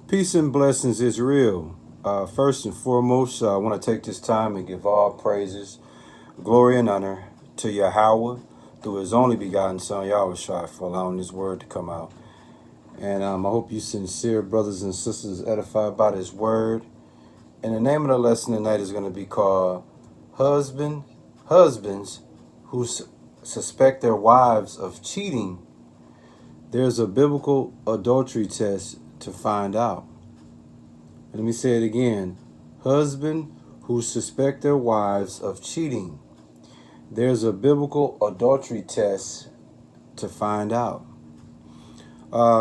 Peace and blessings is real. First and foremost, I want to take this time and give all praises, glory, and honor to Yahweh through His only begotten Son, Yahushua, for allowing His word to come out. And I hope you sincere brothers and sisters edified by this word. And the name of the lesson tonight is going to be called Husbands who suspect their wives of cheating. There's a biblical adultery test to find out. Let me say it again. Husbands who suspect their wives of cheating. There's a biblical adultery test to find out.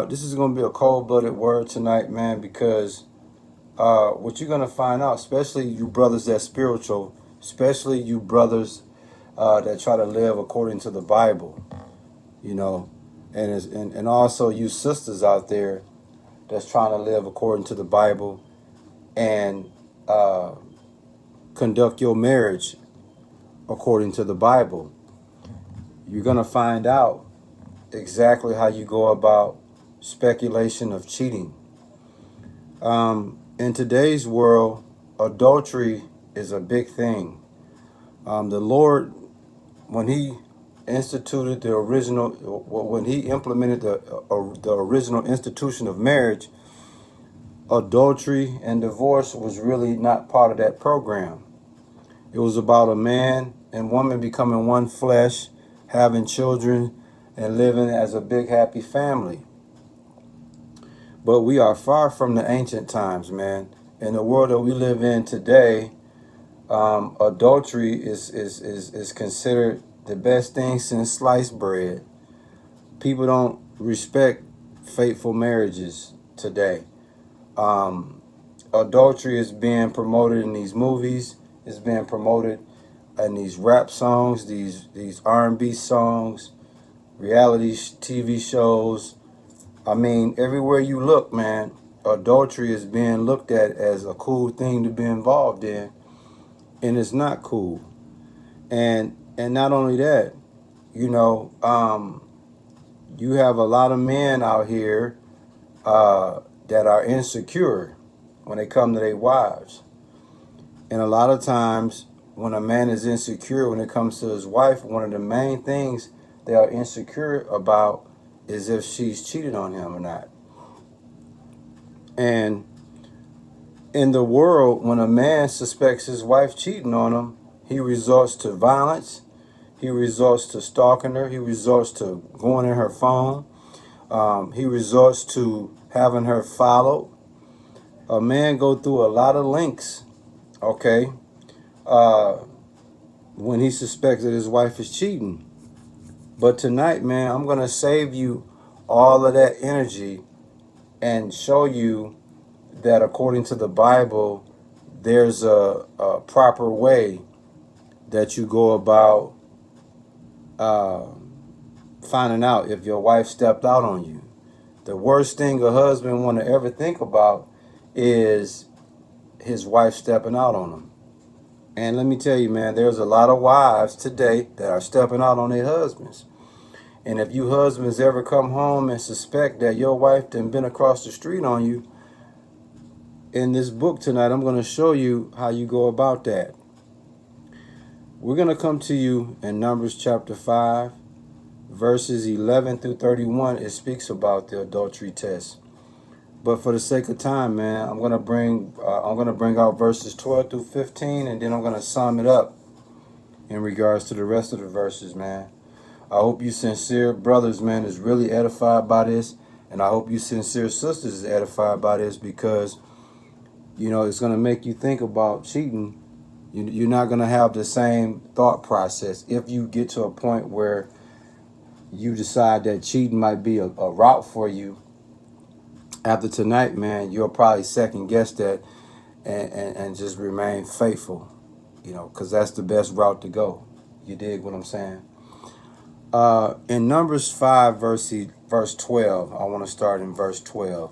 This is going to be a cold-blooded word tonight, man, because what you're going to find out, especially you brothers that's spiritual, especially you brothers that try to live according to the Bible, and also you sisters out there that's trying to live according to the Bible and conduct your marriage according to the Bible. You're going to find out exactly how you go about speculation of cheating. In today's world, adultery is a big thing. The Lord, when He instituted when He implemented the original institution of marriage, adultery and divorce was really not part of that program. It was about a man and woman becoming one flesh, having children, and living as a big happy family. But we are far from the ancient times, man. In the world that we live in today, adultery is considered the best thing since sliced bread. People don't respect faithful marriages today. Adultery is being promoted in these movies. It's being promoted in these rap songs, these R&B songs, reality TV shows. I mean, everywhere you look, man, adultery is being looked at as a cool thing to be involved in, and it's not cool. And not only that, you have a lot of men out here that are insecure when they come to their wives. And a lot of times when a man is insecure when it comes to his wife, one of the main things they are insecure about is if she's cheated on him or not. And in the world, when a man suspects his wife cheating on him, he resorts to violence. He resorts to stalking her. He resorts to going in her phone. He resorts to having her followed. A man go through a lot of links, okay, when he suspects that his wife is cheating. But tonight, man, I'm going to save you all of that energy and show you that according to the Bible, there's a proper way that you go about finding out if your wife stepped out on you. The worst thing a husband want to ever think about is his wife stepping out on him. And let me tell you, man, there's a lot of wives today that are stepping out on their husbands. And if you husbands ever come home and suspect that your wife done been across the street on you, in this book tonight, I'm going to show you how you go about that. We're going to come to you in Numbers chapter 5, verses 11 through 31. It speaks about the adultery test. But for the sake of time, man, I'm gonna bring out verses 12 through 15, and then I'm gonna sum it up in regards to the rest of the verses, man. I hope you sincere brothers, man, is really edified by this, and I hope you sincere sisters is edified by this, because it's gonna make you think about cheating. You're not gonna have the same thought process if you get to a point where you decide that cheating might be a route for you. After tonight, man, you'll probably second guess that and just remain faithful, because that's the best route to go. You dig what I'm saying? In Numbers 5, verse 12, I want to start in verse 12.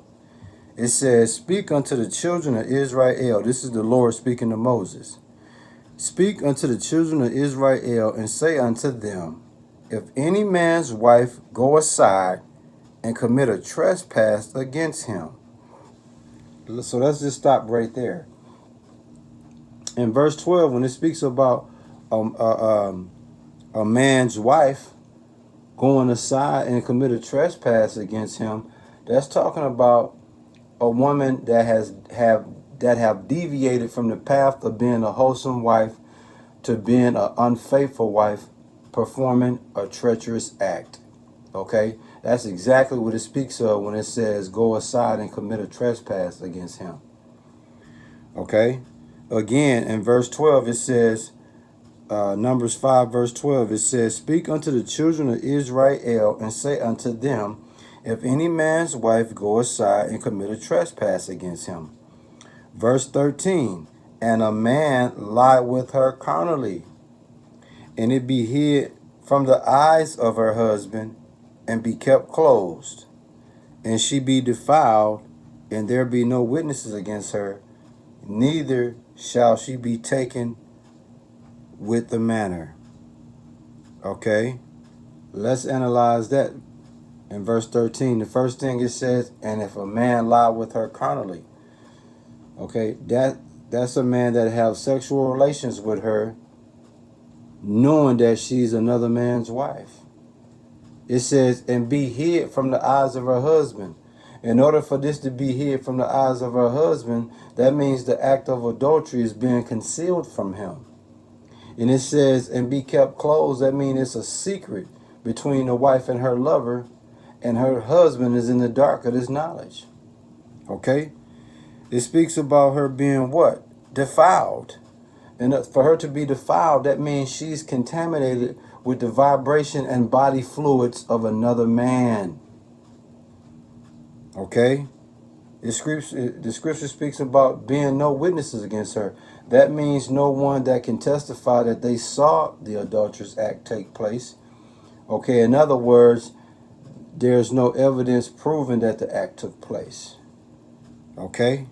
It says, "Speak unto the children of Israel." This is the Lord speaking to Moses. "Speak unto the children of Israel and say unto them, if any man's wife go aside and commit a trespass against him, So let's just stop right there. In verse 12, when it speaks about a man's wife going aside and commit a trespass against him, that's talking about a woman that have deviated from the path of being a wholesome wife to being an unfaithful wife, performing a treacherous act. Okay, that's exactly what it speaks of when it says go aside and commit a trespass against him. Okay, again in verse 12 it says, Numbers 5 verse 12, it says, speak unto the children of Israel and say unto them, if any man's wife go aside and commit a trespass against him. Verse 13, and a man lie with her carnally, and it be hid from the eyes of her husband, and be kept closed, and she be defiled, and there be no witnesses against her, neither shall she be taken with the manner. Okay, let's analyze that. In verse 13, the first thing it says, and if a man lie with her carnally. Okay, that's a man that have sexual relations with her, knowing that she's another man's wife. It says, and be hid from the eyes of her husband. In order for this to be hid from the eyes of her husband, that means the act of adultery is being concealed from him. And it says, and be kept closed. That means it's a secret between the wife and her lover, and her husband is in the dark of this knowledge. Okay? It speaks about her being what? Defiled. And for her to be defiled, that means she's contaminated with the vibration and body fluids of another man. Okay? The scripture speaks about being no witnesses against her. That means no one that can testify that they saw the adulterous act take place. Okay, in other words, there's no evidence proving that the act took place. Okay?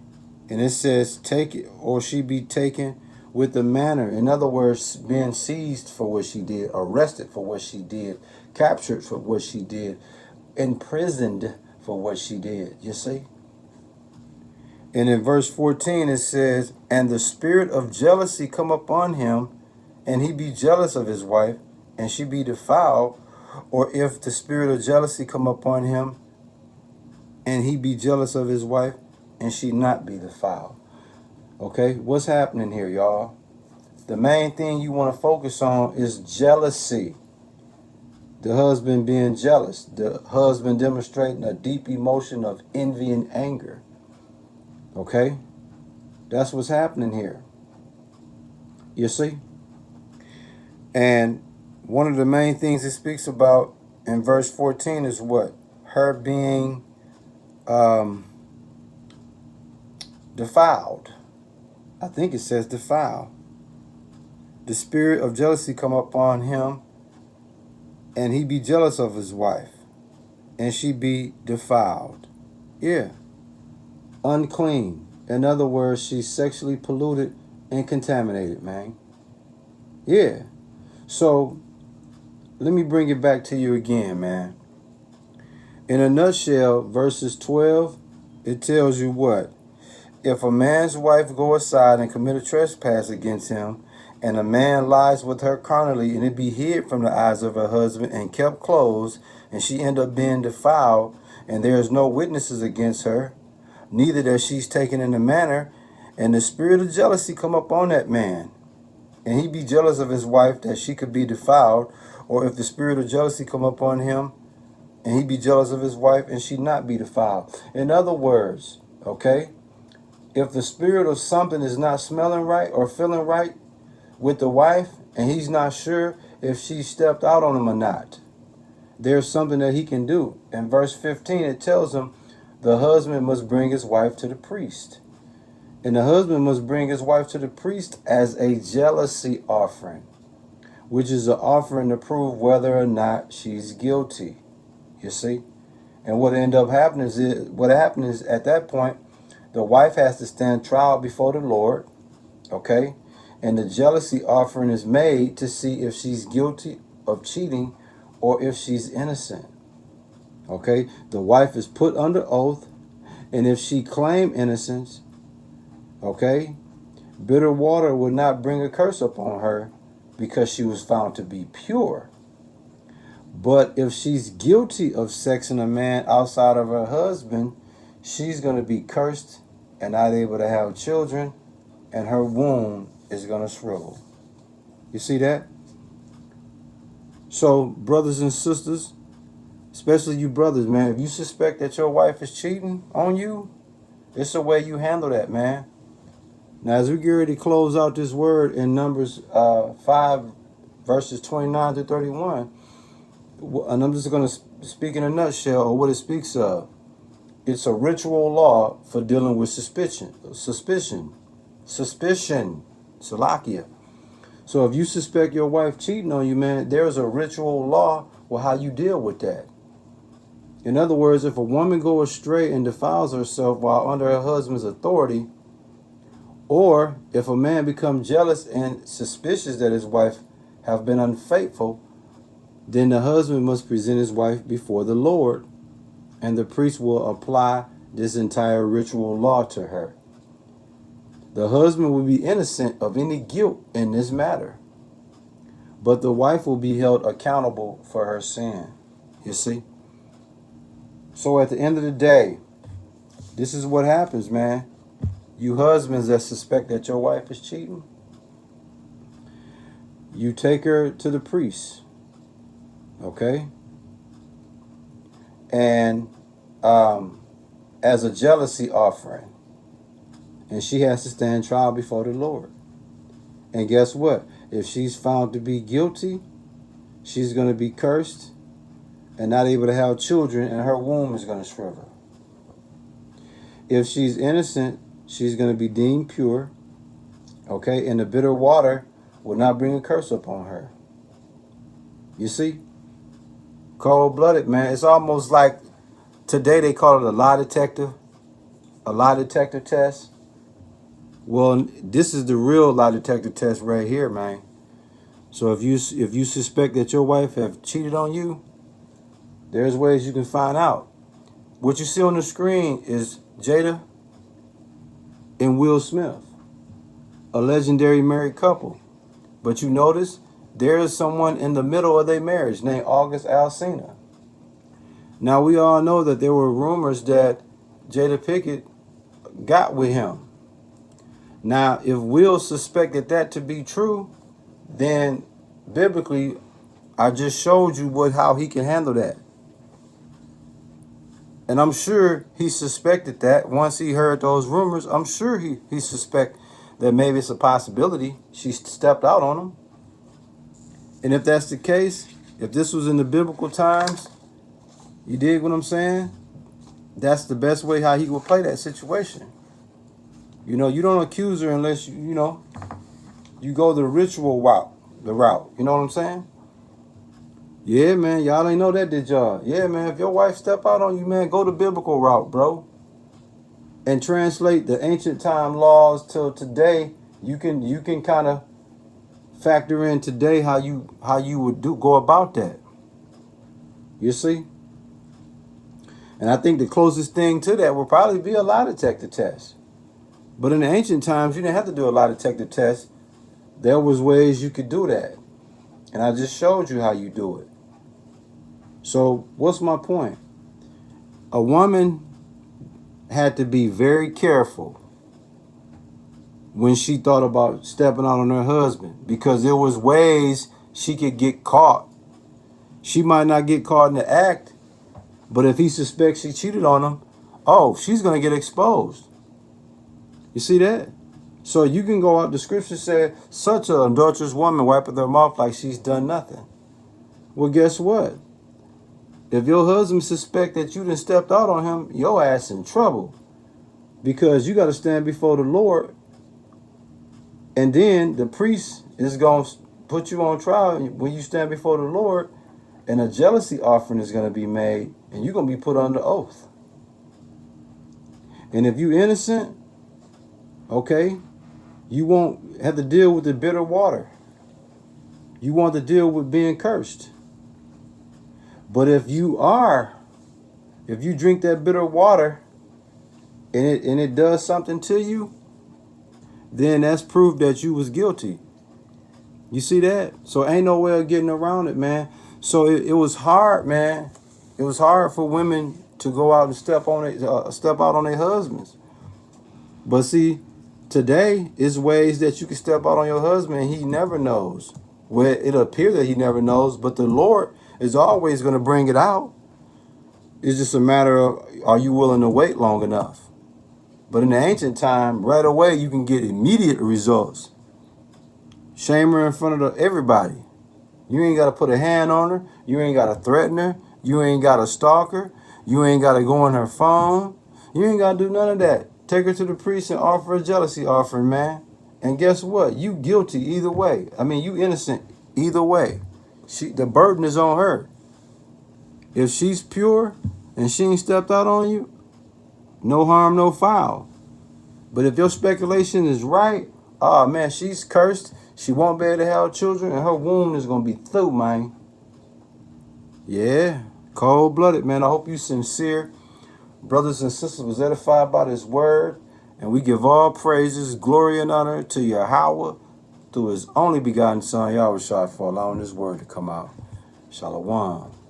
And it says, take it, or she be taken with the manner. In other words, being seized for what she did, arrested for what she did, captured for what she did, imprisoned for what she did. You see? And in verse 14 it says, and the spirit of jealousy come upon him, and he be jealous of his wife, and she be defiled. Or if the spirit of jealousy come upon him, and he be jealous of his wife, and she not be defiled. Okay, what's happening here, y'all? The main thing you want to focus on is jealousy. The husband being jealous. The husband demonstrating a deep emotion of envy and anger. Okay? That's what's happening here. You see? And one of the main things it speaks about in verse 14 is what? Her being defiled. I think it says defiled. The spirit of jealousy come upon him, and he be jealous of his wife, and she be defiled. Yeah. Unclean. In other words, she's sexually polluted and contaminated, man. Yeah. So, let me bring it back to you again, man. In a nutshell, verses 12, it tells you what? If a man's wife go aside and commit a trespass against him, and a man lies with her carnally, and it be hid from the eyes of her husband and kept closed, and she end up being defiled, and there is no witnesses against her, neither that she's taken in the manner, and the spirit of jealousy come upon that man, and he be jealous of his wife that she could be defiled, or if the spirit of jealousy come upon him, and he be jealous of his wife and she not be defiled. In other words, okay, if the spirit of something is not smelling right or feeling right with the wife, and he's not sure if she stepped out on him or not, there's something that he can do. In verse 15, it tells him the husband must bring his wife to the priest. And the husband must bring his wife to the priest as a jealousy offering, which is an offering to prove whether or not she's guilty. You see? And what end up happening is at that point, the wife has to stand trial before the Lord. Okay? And the jealousy offering is made to see if she's guilty of cheating or if she's innocent. Okay? The wife is put under oath, And if she claim innocence, okay, bitter water would not bring a curse upon her because she was found to be pure. But if she's guilty of sexing a man outside of her husband, she's going to be cursed and not able to have children, and her womb is going to shrivel. You see that? So, brothers and sisters, especially you brothers, man, if you suspect that your wife is cheating on you, it's the way you handle that, man. Now, as we get ready to close out this word in Numbers 5, verses 29 to 31, and I'm just going to speak in a nutshell of what it speaks of. It's a ritual law for dealing with suspicion, salakia. So if you suspect your wife cheating on you, man, there's a ritual law with how you deal with that. In other words, if a woman goes astray and defiles herself while under her husband's authority, or if a man becomes jealous and suspicious that his wife have been unfaithful, then the husband must present his wife before the Lord, and the priest will apply this entire ritual law to her. The husband will be innocent of any guilt in this matter, but the wife will be held accountable for her sin. You see? So at the end of the day, this is what happens, man. You husbands that suspect that your wife is cheating, you take her to the priest, okay? And as a jealousy offering. And she has to stand trial before the Lord. And guess what? If she's found to be guilty, she's going to be cursed and not able to have children, and her womb is going to shrivel. If she's innocent, she's going to be deemed pure, okay? And the bitter water will not bring a curse upon her. You see? Cold-blooded, man. It's almost like today they call it a lie detector test. Well, this is the real lie detector test right here, man. So if you suspect that your wife have cheated on you, there's ways you can find out. What you see on the screen is Jada and Will Smith, a legendary married couple. But you notice there is someone in the middle of their marriage named August Alsina. Now, we all know that there were rumors that Jada Pickett got with him. Now, if Will suspected that to be true, then biblically, I just showed you how he can handle that. And I'm sure he suspected that once he heard those rumors. I'm sure he suspect that maybe it's a possibility she stepped out on him. And if that's the case, if this was in the biblical times, you dig what I'm saying? That's the best way how he would play that situation. You know, you don't accuse her unless you go the ritual route. You know what I'm saying? Yeah, man. Y'all ain't know that, did y'all? Yeah, man. If your wife step out on you, man, go the biblical route, bro. And translate the ancient time laws till today. You can kind of factor in today how you would go about that. You see? And I think the closest thing to that would probably be a lie detector test. But in the ancient times, you didn't have to do a lie detector test. There was ways you could do that. And I just showed you how you do it. So what's my point? A woman had to be very careful when she thought about stepping out on her husband, because there was ways she could get caught. She might not get caught in the act, but if he suspects she cheated on him, she's going to get exposed. You see that? So you can go out, the scripture said, such an adulterous woman wipeth her mouth like she's done nothing. Well, guess what? If your husband suspect that you done stepped out on him, your ass in trouble. Because you got to stand before the Lord. And then the priest is going to put you on trial when you stand before the Lord. And a jealousy offering is going to be made. And you're going to be put under oath. And if you're innocent, okay, you won't have to deal with the bitter water. You want to deal with being cursed. But if you drink that bitter water and it does something to you, then that's proof that you was guilty. You see that? So ain't no way of getting around it, man. So it was hard, man. It was hard for women to go out and step out on their husbands. But see, today is ways that you can step out on your husband and he never knows. Well, it appears that he never knows, but the Lord is always going to bring it out. It's just a matter of, are you willing to wait long enough? But in the ancient time, right away, you can get immediate results. Shame her in front of everybody. You ain't got to put a hand on her. You ain't got to threaten her. You ain't got to stalk her. You ain't got to go on her phone. You ain't got to do none of that. Take her to the priest and offer a jealousy offering, man. And guess what? You guilty either way. I mean, you innocent either way. The burden is on her. If she's pure and she ain't stepped out on you, no harm, no foul. But if your speculation is right, oh man, she's cursed. She won't be able to have children, and her womb is gonna be through, man. Yeah, cold-blooded, man. I hope you sincere. Brothers and sisters was edified by this word, and we give all praises, glory, and honor to Yahweh through his only begotten Son, Yahushua, for allowing this word to come out. Shalom.